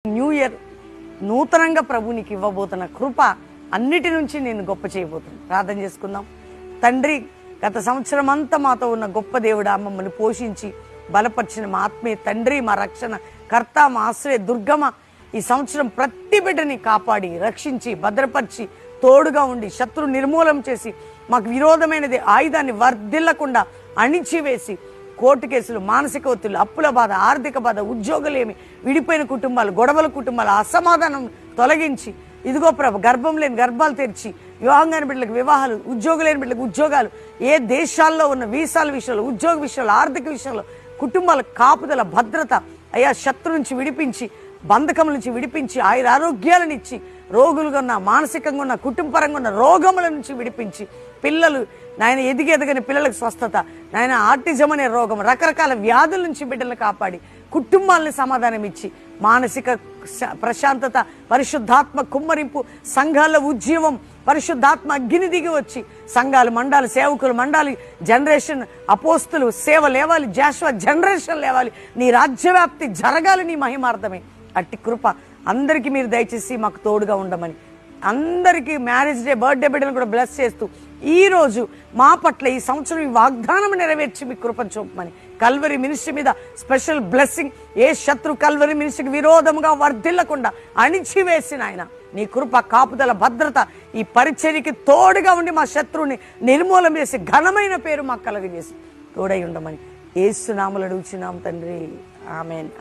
New year నూతనంగా ప్రభు నీకు ఇవ్వబోతున్న కృప అన్నిటి నుంచి నేను గొప్ప చేయబోతున్నాను. ప్రార్థన చేసుకుందాం. తండ్రి, గత సంవత్సరం అంతా మాతో ఉన్న గొప్ప దేవుడా, మమ్మల్ని పోషించి బలపరిచిన మా ఆత్మీయ తండ్రి, మా రక్షణ కర్త, మా ఆశ్రయ దుర్గమ, ఈ సంవత్సరం ప్రతి బిడ్డని కాపాడి రక్షించి భద్రపరిచి తోడుగా ఉండి శత్రు నిర్మూలం చేసి మాకు విరోధమైనది ఆయుధాన్ని వర్ధిల్లకుండా అణిచివేసి కోర్టు కేసులు, మానసిక ఒత్తిళ్లు, అప్పుల బాధ, ఆర్థిక బాధ, ఉద్యోగులేమి, విడిపోయిన కుటుంబాలు, గొడవల కుటుంబాలు, అసమాధానం తొలగించి, ఇదిగో ప్రభు గర్భం లేని గర్భాలు తెరిచి, వివాహం కాని బిడ్డలకు వివాహాలు, ఉద్యోగం లేని బిడ్డలకు ఉద్యోగాలు, ఏ దేశాల్లో ఉన్న వీసాల విషయంలో, ఉద్యోగ విషయంలో, ఆర్థిక విషయంలో, కుటుంబాల కాపుదల, భద్రత అయ్యా, శత్రు నుంచి విడిపించి, బంధకం నుంచి విడిపించి, ఆరోగ్యాలను ఇచ్చి, రోగులుగా ఉన్న, మానసికంగా ఉన్న, కుటుంబపరంగా ఉన్న రోగముల నుంచి విడిపించి, పిల్లలు నాయన ఎదగని పిల్లలకు స్వస్థత, నాయన ఆటిజం అనే రోగం, రకరకాల వ్యాధుల నుంచి బిడ్డలను కాపాడి కుటుంబాలని సమాధానం ఇచ్చి, మానసిక ప్రశాంతత, పరిశుద్ధాత్మ కుమ్మరింపు, సంఘాల ఉజ్జీవం, పరిశుద్ధాత్మ అగ్ని దిగి వచ్చి సంఘాలు, మండాలు, సేవకులు, మండాలి, జనరేషన్ అపోస్తులు సేవ లేవాలి, జాషువా జనరేషన్ లేవాలి, నీ రాజ్యవ్యాప్తి జరగాలి, నీ మహిమార్థమే. అట్టి కృప అందరికీ మీరు దయచేసి మాకు తోడుగా ఉండమని, అందరికీ మ్యారేజ్ డే, బర్త్డే బిడ్డలను కూడా బ్లెస్ చేస్తూ ఈ రోజు మా పట్ల ఈ సంవత్సరం ఈ వాగ్దానం నెరవేర్చి మీ కృపను చూపమని, కల్వరి మినిస్ట్రీ మీద స్పెషల్ బ్లెస్సింగ్, ఏ శత్రు కల్వరి మినిస్ట్రీకి విరోధముగా వర్ధిల్లకుండా అణిచివేసిన ఆయన నీ కృప, కాపుదల, భద్రత ఈ పరిచర్యకి తోడుగా ఉండి మా శత్రువుని నిర్మూలన చేసి ఘనమైన పేరు మాకు కలగజేసి తోడై ఉండమని యేసు నామములో అడుగుచున్నాం తండ్రి. ఆమేన్.